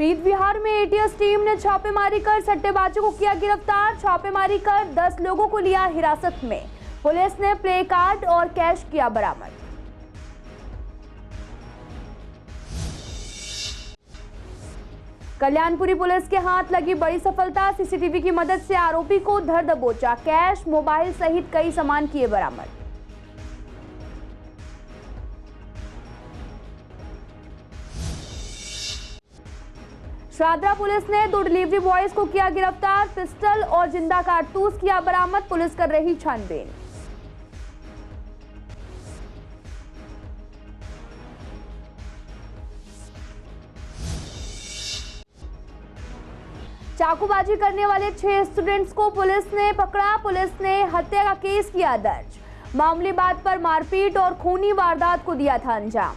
प्रीत विहार में ATS team ने छापेमारी कर सट्टेबाजों को किया गिरफ्तार। छापेमारी कर 10 लोगों को लिया हिरासत में। पुलिस ने प्ले कार्ड और कैश किया बरामद। कल्याणपुरी पुलिस के हाथ लगी बड़ी सफलता। सीसीटीवी की मदद से आरोपी को धर दबोचा। कैश, मोबाइल सहित कई सामान किए बरामद। शादरा पुलिस ने 2 डिलीवरी बॉयज को किया गिरफ्तार। पिस्टल और जिंदा कारतूस किया बरामद। पुलिस कर रही छानबीन। चाकूबाजी करने वाले 6 स्टूडेंट्स को पुलिस ने पकड़ा। पुलिस ने हत्या का केस किया दर्ज। मामूली बात पर मारपीट और खूनी वारदात को दिया था अंजाम।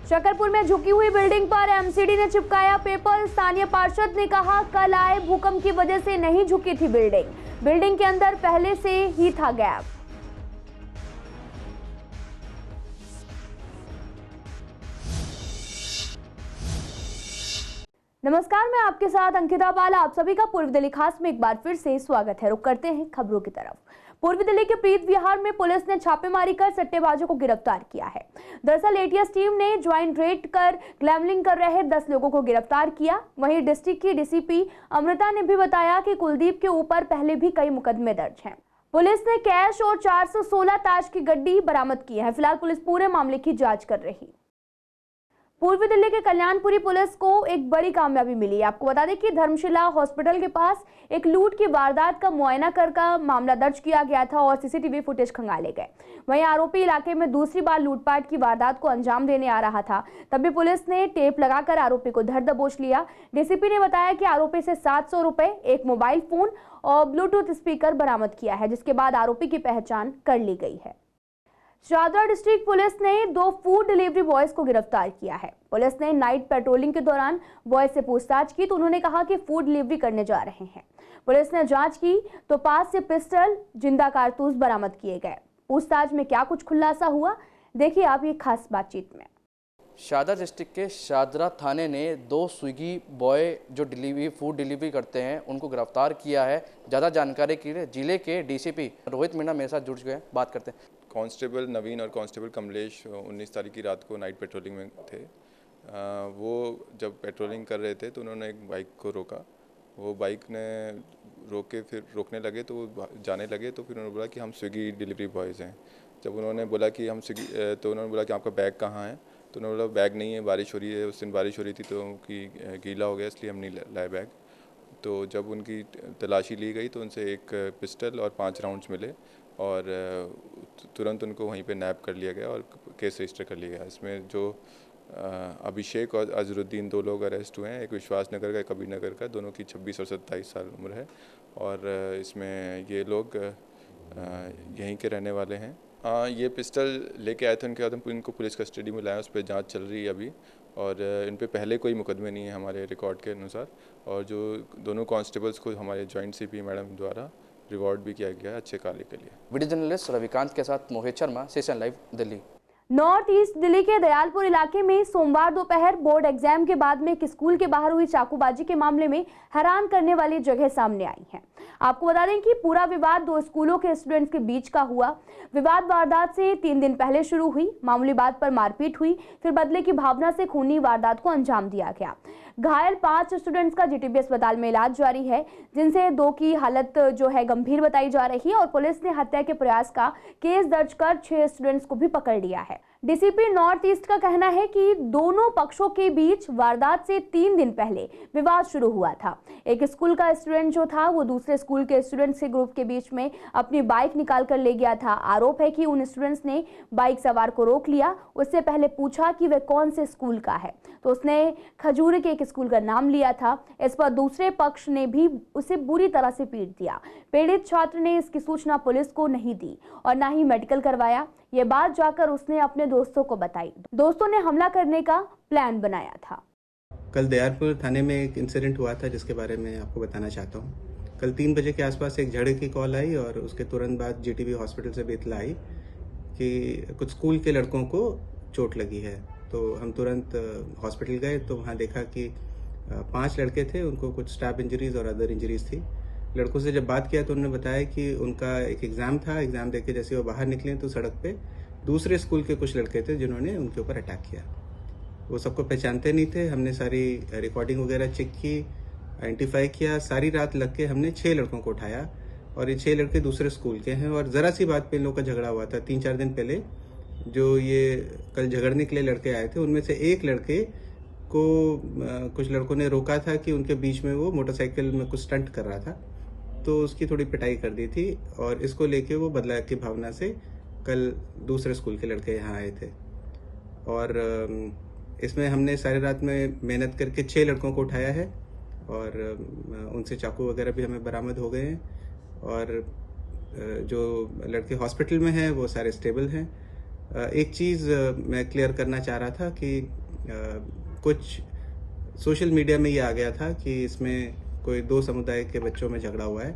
शकरपुर में झुकी हुई बिल्डिंग पर एमसीडी ने चिपकाया पेपर। स्थानीय पार्षद ने कहा, कल आए भूकंप की वजह से नहीं झुकी थी बिल्डिंग। बिल्डिंग के अंदर पहले से ही था गैप। नमस्कार, मैं आपके साथ अंकिता बाला। आप सभी का पूर्व दिल्ली खास में एक बार फिर से स्वागत है। रुक करते हैं खबरों की तरफ। पूर्वी दिल्ली के प्रीत विहार में पुलिस ने छापेमारी कर सट्टेबाजों को गिरफ्तार किया है। दरअसल एटीएस टीम ने ज्वाइंट रेड कर गैम्बलिंग कर रहे 10 लोगों को गिरफ्तार किया। वहीं डिस्ट्रिक्ट की डीसीपी अमृता ने भी बताया कि कुलदीप के ऊपर पहले भी कई मुकदमे दर्ज हैं। पुलिस ने कैश और 416 ताश की गड्डी बरामद की है। फिलहाल पुलिस पूरे मामले की जांच कर रही। पूर्वी दिल्ली के कल्याणपुरी पुलिस को एक बड़ी कामयाबी मिली। आपको बता दें कि धर्मशिला हॉस्पिटल के पास एक लूट की वारदात का मुआयना कर मामला दर्ज किया गया था और सीसीटीवी फुटेज खंगाले गए। वहीं आरोपी इलाके में दूसरी बार लूटपाट की वारदात को अंजाम देने आ रहा था। तभी पुलिस ने टेप लगाकर आरोपी को धर दबोच लिया। डीसीपी ने बताया कि आरोपी से 700 रुपए, एक मोबाइल फोन और ब्लूटूथ स्पीकर बरामद किया है, जिसके बाद आरोपी की पहचान कर ली गई है। शादरा डिस्ट्रिक्ट पुलिस ने 2 फूड डिलीवरी बॉयज को गिरफ्तार किया है। पुलिस ने नाइट पेट्रोलिंग के दौरान बॉयज से पूछताछ की तो उन्होंने कहा कि फूड डिलीवरी करने जा रहे हैं। पुलिस ने जांच की तो पास से पिस्टल, जिंदा कारतूस बरामद किए गए। पूछताछ में क्या कुछ खुलासा हुआ, देखिए आप ये खास बातचीत में। शादरा डिस्ट्रिक्ट के शादरा थाने ने 2 स्विगी बॉय जो फूड डिलीवरी करते हैं उनको गिरफ्तार किया है। ज़्यादा जानकारी के लिए जिले के डीसीपी रोहित मीणा मेरे साथ जुड़ गए हैं, बात करते हैं। कांस्टेबल नवीन और कांस्टेबल कमलेश 19 तारीख की रात को नाइट पेट्रोलिंग में थे। वो जब पेट्रोलिंग कर रहे थे तो उन्होंने एक बाइक को रोका। वो बाइक ने फिर रोकने लगे तो वो जाने लगे। तो फिर उन्होंने बोला कि हम स्विगी डिलीवरी बॉयज़ हैं। जब उन्होंने बोला कि हम स्विगी, तो उन्होंने बोला कि आपका बैग कहाँ है। तो उन्होंने बोला बैग नहीं है, बारिश हो रही है। उस दिन बारिश हो रही थी तो गीला हो गया, इसलिए हम नहीं लाए बैग। तो जब उनकी तलाशी ली गई तो उनसे एक पिस्टल और 5 राउंड्स मिले और तुरंत उनको वहीं पे नैप कर लिया गया और केस रजिस्टर कर लिया गया। इसमें जो अभिषेक और अजरुद्दीन 2 लोग अरेस्ट हुए हैं। एक विश्वास नगर का, एक कबीर नगर का। दोनों की 26 और 27 साल उम्र है और इसमें ये लोग यहीं के रहने वाले हैं। ये पिस्टल लेके आए थे, उनके बाद हम इनको पुलिस कस्टडी में लाए। उस पर जाँच चल रही है अभी और इन पे पहले कोई मुकदमे नहीं है हमारे रिकॉर्ड के अनुसार। और जो दोनों कांस्टेबल्स को हमारे जॉइंट सीपी मैडम द्वारा रिवॉर्ड भी किया गया है अच्छे कार्य के लिए। वीडियो जर्नलिस्ट रविकांत के साथ Mohit Sharma, session live Delhi. North east Delhi के दयालपुर इलाके में सोमवार दोपहर बोर्ड एग्जाम के बाद में एक स्कूल के बाहर हुई चाकूबाजी के मामले में हैरान करने वाली जगह सामने आई है। आपको बता दें कि पूरा विवाद 2 स्कूलों के स्टूडेंट्स के बीच का हुआ। विवाद वारदात से 3 दिन पहले शुरू हुई। मामूली बात पर मारपीट हुई, फिर बदले की भावना से खूनी वारदात को अंजाम दिया गया। घायल 5 स्टूडेंट्स का जीटीबी अस्पताल में इलाज जारी है, जिनसे 2 की हालत जो है गंभीर बताई जा रही है और पुलिस ने हत्या के प्रयास का केस दर्ज कर 6 स्टूडेंट्स को भी पकड़ लिया है। डीसीपी नॉर्थ ईस्ट का कहना है कि दोनों पक्षों के बीच वारदात से 3 दिन पहले विवाद शुरू हुआ था। एक स्कूल का स्टूडेंट जो था वो दूसरे स्कूल के स्टूडेंट्स के ग्रुप के बीच में अपनी बाइक निकाल कर ले गया था। आरोप है कि उन स्टूडेंट्स ने बाइक सवार को रोक लिया। उससे पहले पूछा कि वह कौन से स्कूल का है, तो उसने खजूरी के एक स्कूल का नाम लिया था। इस पर दूसरे पक्ष ने भी उसे बुरी तरह से पीट दिया। पीड़ित छात्र ने इसकी सूचना पुलिस को नहीं दी और ना ही मेडिकल करवाया। ये बात जाकर उसने अपने दोस्तों को बताई। दोस्तों ने हमला करने का प्लान बनाया था। कल दयालपुर थाने में एक इंसिडेंट हुआ था जिसके बारे में आपको बताना चाहता हूँ। कल 3 बजे के आसपास एक झड़प की कॉल आई और उसके तुरंत बाद जीटीबी हॉस्पिटल से बेतला आई। कि कुछ स्कूल के लड़कों को चोट लगी है। तो हम तुरंत हॉस्पिटल गए तो वहाँ देखा कि 5 लड़के थे, उनको कुछ स्टैब इंजरीज और अदर इंजरीज थी। लड़कों से जब बात किया तो उन्होंने बताया कि उनका एक एग्ज़ाम था, एग्ज़ाम देके जैसे वो बाहर निकले तो सड़क पे दूसरे स्कूल के कुछ लड़के थे जिन्होंने उनके ऊपर अटैक किया। वो सबको पहचानते नहीं थे। हमने सारी रिकॉर्डिंग वगैरह चेक की, आइडेंटिफाई किया। सारी रात लग के हमने 6 लड़कों को उठाया और ये 6 लड़के दूसरे स्कूल के हैं। और ज़रा सी बात पे इन लोगों का झगड़ा हुआ था 3-4 दिन पहले। जो ये कल झगड़ने के लिए लड़के आए थे उनमें से एक लड़के को कुछ लड़कों ने रोका था कि उनके बीच में वो मोटरसाइकिल में कुछ स्टंट कर रहा था, तो उसकी थोड़ी पिटाई कर दी थी। और इसको लेके वो बदला की भावना से कल दूसरे स्कूल के लड़के यहाँ आए थे। और इसमें हमने सारी रात में मेहनत करके 6 लड़कों को उठाया है और उनसे चाकू वगैरह भी हमें बरामद हो गए हैं। और जो लड़के हॉस्पिटल में हैं वो सारे स्टेबल हैं। एक चीज़ मैं क्लियर करना चाह रहा था कि कुछ सोशल मीडिया में ये आ गया था कि इसमें कोई 2 समुदाय के बच्चों में झगड़ा हुआ है।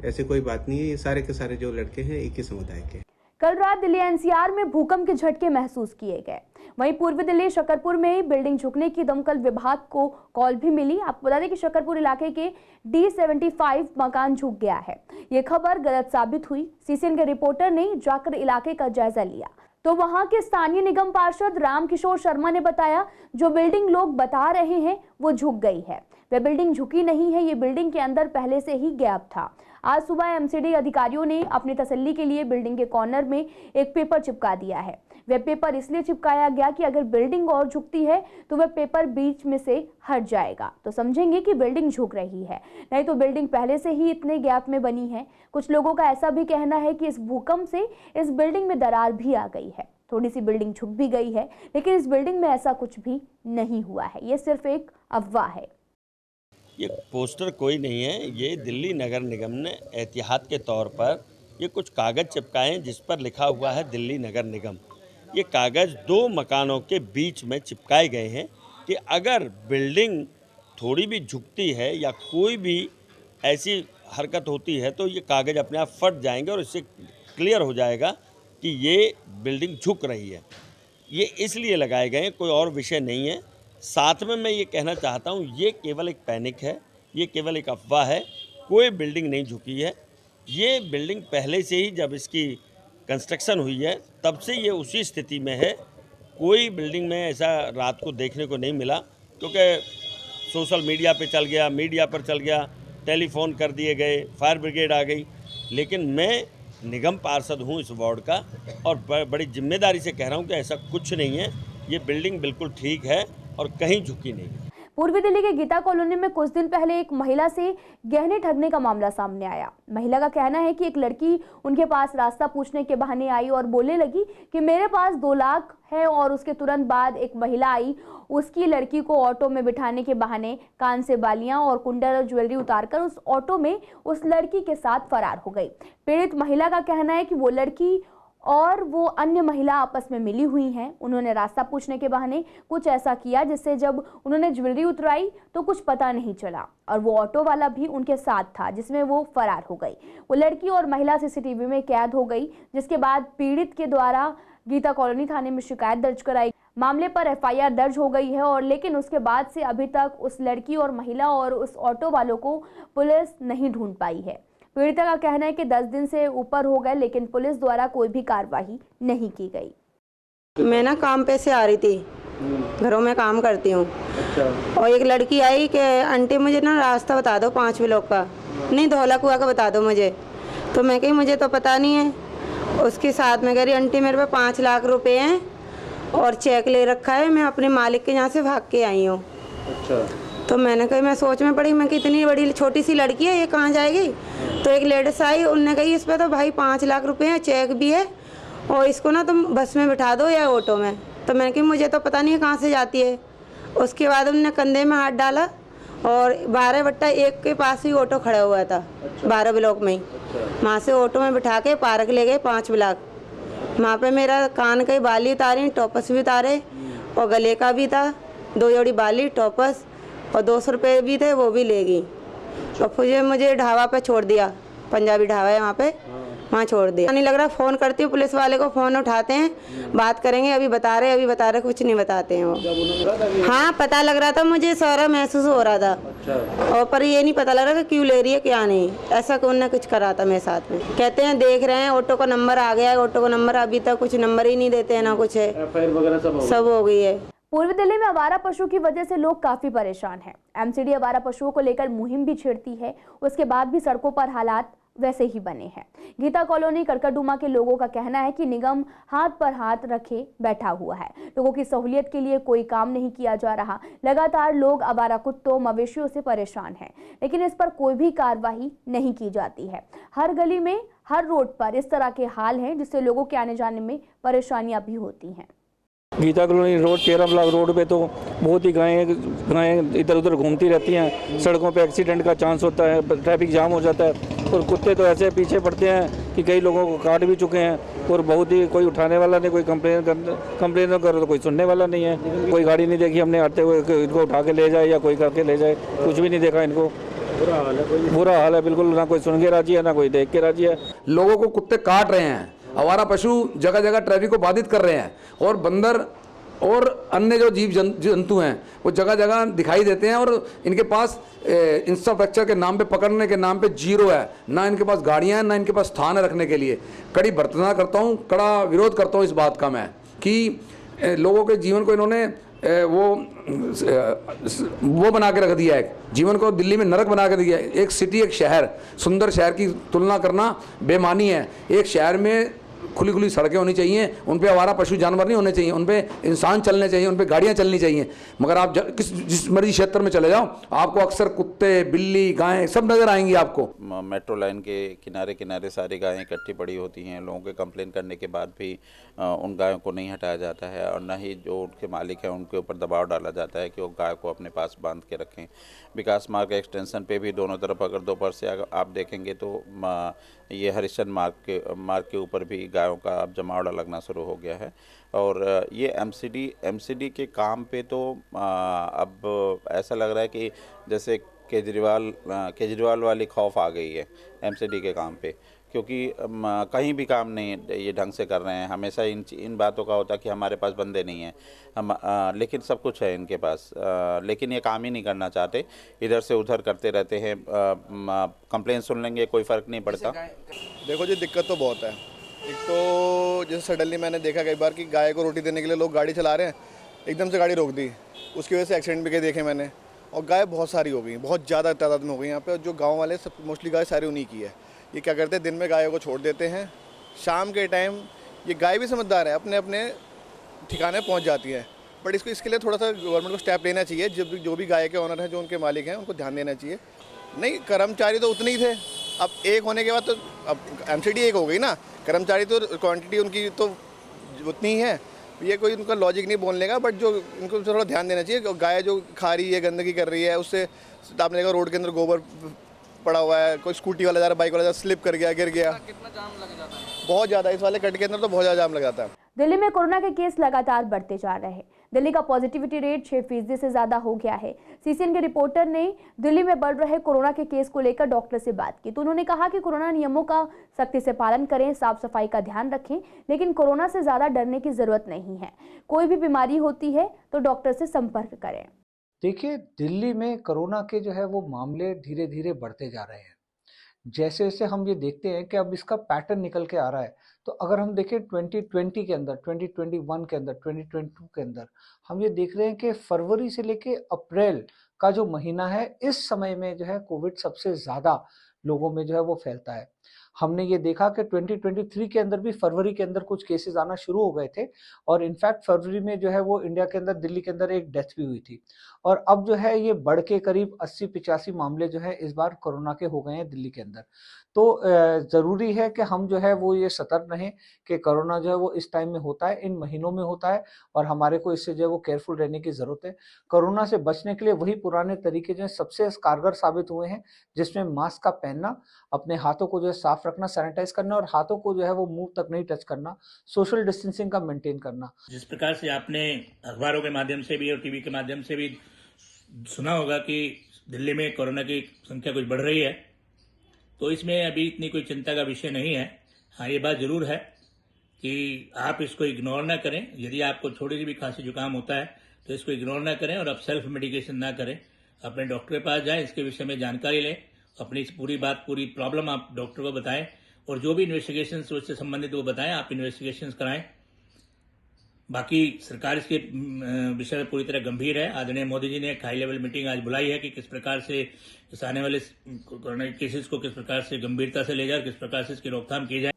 ऐसी कोई बात नहीं है, ये सारे के सारे जो लड़के हैं एक ही समुदाय के। कल रात दिल्ली एनसीआर में भूकंप के झटके महसूस किए गए। वहीं पूर्वी दिल्ली शकरपुर में बिल्डिंग झुकने की दमकल विभाग को कॉल भी मिली। आपको बता दें कि शकरपुर इलाके के D75 मकान झुक गया है। ये खबर गलत साबित हुई। सीसीएन के रिपोर्टर ने जाकर इलाके का जायजा लिया तो वहां के स्थानीय निगम पार्षद रामकिशोर शर्मा ने बताया जो बिल्डिंग लोग बता रहे हैं वो झुक गई है। वह बिल्डिंग झुकी नहीं है, ये बिल्डिंग के अंदर पहले से ही गैप था। आज सुबह एमसीडी अधिकारियों ने अपनी तसल्ली के लिए बिल्डिंग के कॉर्नर में एक पेपर चिपका दिया है। वह पेपर इसलिए चिपकाया गया कि अगर बिल्डिंग और झुकती है तो वह पेपर बीच में से हट जाएगा तो समझेंगे कि बिल्डिंग झुक रही है, नहीं तो बिल्डिंग पहले से ही इतने गैप में बनी है। कुछ लोगों का ऐसा भी कहना है कि इस भूकंप से इस बिल्डिंग में दरार भी आ गई है। थोड़ी सी बिल्डिंग झुक भी गई है, लेकिन इस बिल्डिंग में ऐसा कुछ भी नहीं हुआ है। ये सिर्फ एक अफवाह है। ये पोस्टर कोई नहीं है, ये दिल्ली नगर निगम ने एहतियात के तौर पर ये कुछ कागज़ चिपकाए हैं जिस पर लिखा हुआ है दिल्ली नगर निगम। ये कागज़ 2 मकानों के बीच में चिपकाए गए हैं कि अगर बिल्डिंग थोड़ी भी झुकती है या कोई भी ऐसी हरकत होती है तो ये कागज़ अपने आप फट जाएंगे और इससे क्लियर हो जाएगा कि ये बिल्डिंग झुक रही है। ये इसलिए लगाए गए हैं, कोई और विषय नहीं है। साथ में मैं ये कहना चाहता हूँ ये केवल एक पैनिक है, ये केवल एक अफवाह है, कोई बिल्डिंग नहीं झुकी है। ये बिल्डिंग पहले से ही जब इसकी कंस्ट्रक्शन हुई है तब से ये उसी स्थिति में है। कोई बिल्डिंग में ऐसा रात को देखने को नहीं मिला, क्योंकि सोशल मीडिया पे चल गया, मीडिया पर चल गया, टेलीफोन कर दिए गए, फायर ब्रिगेड आ गई। लेकिन मैं निगम पार्षद हूँ इस वार्ड का और बड़ी जिम्मेदारी से कह रहा हूँ कि ऐसा कुछ नहीं है। ये बिल्डिंग बिल्कुल ठीक है और कहीं झुकी नहीं है। पूर्वी दिल्ली के गीता कॉलोनी में कुछ दिन पहले एक महिला से गहने ठगने का मामला सामने आया। महिला का कहना है कि एक लड़की उनके पास रास्ता पूछने के बहाने आई और बोलने लगी कि मेरे पास 2 लाख है और उसके तुरंत बाद एक महिला आई, उसकी लड़की को ऑटो में बिठाने के बहाने कान से बालियां और कुंडल और ज्वेलरी उतारकर उस ऑटो में उस लड़की के साथ फरार हो गई। पीड़ित महिला का कहना है कि वो लड़की और वो अन्य महिला आपस में मिली हुई हैं। उन्होंने रास्ता पूछने के बहाने कुछ ऐसा किया जिससे जब उन्होंने ज्वेलरी उतराई तो कुछ पता नहीं चला और वो ऑटो वाला भी उनके साथ था जिसमें वो फरार हो गई। वो लड़की और महिला सीसीटीवी में कैद हो गई, जिसके बाद पीड़ित के द्वारा गीता कॉलोनी थाने में शिकायत दर्ज कराई। मामले पर एफआईआर दर्ज हो गई है और लेकिन उसके बाद से अभी तक उस लड़की और महिला और उस ऑटो वालों को पुलिस नहीं ढूंढ पाई है। पीड़िता का कहना है कि 10 दिन से ऊपर हो गए लेकिन पुलिस द्वारा कोई भी कार्रवाई नहीं की गई। मैं ना काम पे से आ रही थी, घरों में काम करती हूँ। और एक लड़की आई कि आंटी मुझे ना रास्ता बता दो 5 ब्लॉक का, नहीं धौला कुआं का बता दो मुझे। तो मैं कही मुझे तो पता नहीं है। उसके साथ में कह रही आंटी मेरे पे 5 लाख रुपए हैं और चेक ले रखा है, मैं अपने मालिक के यहाँ से भाग के आई हूँ। तो मैंने कही, मैं सोच में पड़ी, मैं कि इतनी बड़ी छोटी सी लड़की है, ये कहाँ जाएगी। तो एक लेडीज आई, उनने कही इस पर तो भाई 5 लाख रुपए हैं, चेक भी है और इसको ना तुम बस में बिठा दो या ऑटो में। तो मैंने कही मुझे तो पता नहीं है कहाँ से जाती है। उसके बाद उनने कंधे में हाथ डाला और 12/1 के पास ही ऑटो खड़ा हुआ था। 12 ब्लॉक में ही वहाँ से ऑटो में बिठा के पार्क ले गए 5 ब्लॉक। वहाँ पे मेरा कान की बाली उतारी, टॉपस भी उतारे और गले का भी था, 2 जोड़ी बाली, टॉपस और 200 रुपये भी थे, वो भी ले गई। और फिर मुझे ढाबा पे छोड़ दिया, पंजाबी ढाबा है वहाँ पे, वहाँ छोड़ दिया। नहीं लग रहा, फ़ोन करती हूँ पुलिस वाले को, फ़ोन उठाते हैं, बात करेंगे, अभी बता रहे कुछ नहीं बताते हैं वो। हाँ पता लग रहा था, मुझे सारा महसूस हो रहा था। और पर ये नहीं पता लग रहा कि क्यों ले रही है क्या नहीं, ऐसा कौन ने कुछ करा था मेरे साथ में। कहते हैं देख रहे हैं, ऑटो का नंबर आ गया है, ऑटो का नंबर, अभी तक कुछ नंबर ही नहीं देते हैं, ना कुछ है, सब हो गई है। पूर्वी दिल्ली में आवारा पशु की वजह से लोग काफी परेशान हैं। एमसीडी आवारा पशुओं को लेकर मुहिम भी छेड़ती है, उसके बाद भी सड़कों पर हालात वैसे ही बने हैं। गीता कॉलोनी करकटडुमा के लोगों का कहना है कि निगम हाथ पर हाथ रखे बैठा हुआ है, लोगों की सहूलियत के लिए कोई काम नहीं किया जा रहा। लगातार लोग आवारा कुत्तों मवेशियों से परेशान हैं, लेकिन इस पर कोई भी कार्रवाई नहीं की जाती है। हर गली में, हर रोड पर इस तरह के हाल हैं, जिससे लोगों के आने जाने में परेशानियां भी होती हैं। Geeta colony road 13 block road पे तो बहुत ही गायें इधर उधर घूमती रहती हैं। सड़कों पे एक्सीडेंट का चांस होता है, ट्रैफिक जाम हो जाता है, और कुत्ते तो ऐसे पीछे पड़ते हैं कि कई लोगों को काट भी चुके हैं, और बहुत ही कोई उठाने वाला नहीं, कोई कंप्लेन करो तो कोई सुनने वाला नहीं है। कोई गाड़ी नहीं देखी हमने आते हुए, इनको उठा के ले जाए या कोई करके ले जाए, कुछ भी नहीं देखा इनको। बुरा हाल है बिल्कुल, ना कोई सुन के राजी है, ना कोई देख के राजी है। लोगों को कुत्ते काट रहे हैं, आवारा पशु जगह जगह ट्रैफिक को बाधित कर रहे हैं, और बंदर और अन्य जो जीव जंतु हैं वो जगह जगह दिखाई देते हैं, और इनके पास इंफ्रास्ट्रक्चर के नाम पे, पकड़ने के नाम पे जीरो है, ना इनके पास गाड़ियां हैं, ना इनके पास स्थान है रखने के लिए। कड़ी भर्त्सना करता हूँ, कड़ा विरोध करता हूँ इस बात का मैं, कि लोगों के जीवन को इन्होंने वो बना के रख दिया है, जीवन को दिल्ली में नरक बना के दिया है। एक सिटी, एक शहर, सुंदर शहर की तुलना करना बेमानी है। एक शहर में खुली खुली सड़कें होनी चाहिए, उन पे आवारा पशु जानवर नहीं होने चाहिए, उन पे इंसान चलने चाहिए, उन पे गाड़ियां चलनी चाहिए। मगर आप जिस मर्जी क्षेत्र में चले जाओ, आपको अक्सर कुत्ते, बिल्ली, गायें सब नजर आएंगी आपको। मेट्रो लाइन के किनारे किनारे सारी गायें इकट्ठी पड़ी होती हैं। लोगों के कंप्लेन करने के बाद भी उन गायों को नहीं हटाया जाता है, और न ही जो उनके मालिक हैं उनके ऊपर दबाव डाला जाता है कि वो गाय को अपने पास बांध के रखें। विकास मार्ग एक्सटेंशन पे भी दोनों तरफ अगर दोपहर से आप देखेंगे तो ये हरिश्चंद्र मार्ग के ऊपर भी गायों का अब जमावड़ा लगना शुरू हो गया है। और ये एमसीडी के काम पे तो अब ऐसा लग रहा है कि जैसे केजरीवाल वाली खौफ आ गई है एमसीडी के काम पे, क्योंकि कहीं भी काम नहीं ये ढंग से कर रहे हैं। हमेशा इन बातों का होता है कि हमारे पास बंदे नहीं हैं, लेकिन सब कुछ है इनके पास, लेकिन ये काम ही नहीं करना चाहते, इधर से उधर करते रहते हैं। कंप्लेन सुन लेंगे, कोई फ़र्क नहीं पड़ता। देखो जी, दिक्कत तो बहुत है। एक तो जैसे सडनली मैंने देखा कई बार कि गाय को रोटी देने के लिए लोग गाड़ी चला रहे हैं, एकदम से गाड़ी रोक दी, उसकी वजह से एक्सीडेंट भी कई देखे मैंने। और गाय बहुत सारी हो गई, बहुत ज़्यादा तादाद में हो गई यहाँ पे। जो गाँव वाले सब मोस्टली गाय सारी उन्हीं की है। ये क्या करते हैं, दिन में गायों को छोड़ देते हैं, शाम के टाइम ये गाय भी समझदार है, अपने अपने ठिकाने पहुंच जाती है। बट इसके लिए थोड़ा सा गवर्नमेंट को स्टेप लेना चाहिए। जो भी गाय के ओनर हैं, जो उनके मालिक हैं, उनको ध्यान देना चाहिए। नहीं, कर्मचारी तो उतने ही थे, अब एक होने के बाद तो अब एमसीडी एक हो गई ना, कर्मचारी तो क्वांटिटी उनकी तो उतनी ही है। ये कोई उनका लॉजिक नहीं बोलने का, बट जो इनको थोड़ा ध्यान देना चाहिए। गाय जो खा रही है, गंदगी कर रही है, उससे आपने देखा रोड के अंदर गोबर पड़ा हुआ है, कोई स्कूटी वाला जा रहा है, बाइक वाला जा रहा है, स्लिप कर गया, गिर गया। कितना जाम लग जाता है? बहुत ज़्यादा, इस वाले कट के अंदर तो बहुत ज़्यादा जाम लग जाता है। दिल्ली में कोरोना के केस लगातार बढ़ते जा रहे हैं। दिल्ली का पॉजिटिविटी रेट 6% से ज्यादा हो गया है। सीसीएन के रिपोर्टर ने दिल्ली में बढ़ रहे कोरोना के केस को लेकर डॉक्टर से बात की, तो उन्होंने कहा कि कोरोना नियमों का सख्ती से पालन करें, साफ सफाई का ध्यान रखें, लेकिन कोरोना से ज्यादा डरने की जरूरत नहीं है। कोई भी बीमारी होती है तो डॉक्टर से संपर्क करें। देखिए, दिल्ली में कोरोना के जो है वो मामले धीरे धीरे बढ़ते जा रहे हैं। जैसे जैसे हम ये देखते हैं कि अब इसका पैटर्न निकल के आ रहा है, तो अगर हम देखें 2020 के अंदर, 2021 के अंदर, 2022 के अंदर, हम ये देख रहे हैं कि फरवरी से लेके अप्रैल का जो महीना है, इस समय में जो है कोविड सबसे ज़्यादा लोगों में जो है वो फैलता है। हमने ये देखा कि 2023 के अंदर भी फरवरी के अंदर कुछ केसेस आना शुरू हो गए थे, और इनफैक्ट फरवरी में जो है वो इंडिया के अंदर, दिल्ली के अंदर एक डेथ भी हुई थी। और अब जो है ये बढ़ के करीब 80-85 मामले जो है इस बार कोरोना के हो गए हैं दिल्ली के अंदर। तो ज़रूरी है कि हम जो है वो ये सतर्क रहें कि कोरोना जो है वो इस टाइम में होता है, इन महीनों में होता है, और हमारे को इससे जो है वो केयरफुल रहने की ज़रूरत है। कोरोना से बचने के लिए वही पुराने तरीके जो है सबसे कारगर साबित हुए हैं, जिसमें मास्क का पहनना, अपने हाथों को जो है साफ रखना, सैनिटाइज करना, और हाथों को जो है वो मुंह तक नहीं टच करना, सोशल डिस्टेंसिंग का मेंटेन करना। जिस प्रकार से आपने अखबारों के माध्यम से भी और टीवी के माध्यम से भी सुना होगा कि दिल्ली में कोरोना की संख्या कुछ बढ़ रही है, तो इसमें अभी इतनी कोई चिंता का विषय नहीं है। हाँ, ये बात जरूर है कि आप इसको इग्नोर ना करें। यदि आपको थोड़ी सी भी खांसी जुकाम होता है तो इसको इग्नोर ना करें और आप सेल्फ मेडिकेशन ना करें। अपने डॉक्टर के पास जाएं, इसके विषय में जानकारी लें, अपनी इस पूरी प्रॉब्लम आप डॉक्टर को बताएं और जो भी इन्वेस्टिगेशन उससे संबंधित वो बताएं, आप इन्वेस्टिगेशन कराएं। बाकी सरकार इसके विषय में पूरी तरह गंभीर है। आदरणीय मोदी जी ने एक हाई लेवल मीटिंग आज बुलाई है कि किस प्रकार से इस आने वाले कोरोना केसेस को किस प्रकार से गंभीरता से ले जाए, किस प्रकार से इसकी रोकथाम की जाए।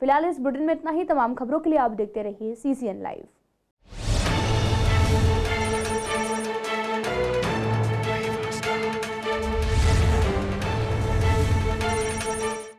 फिलहाल इस बुलेटिन में इतना ही। तमाम खबरों के लिए आप देखते रहिए CCN लाइव।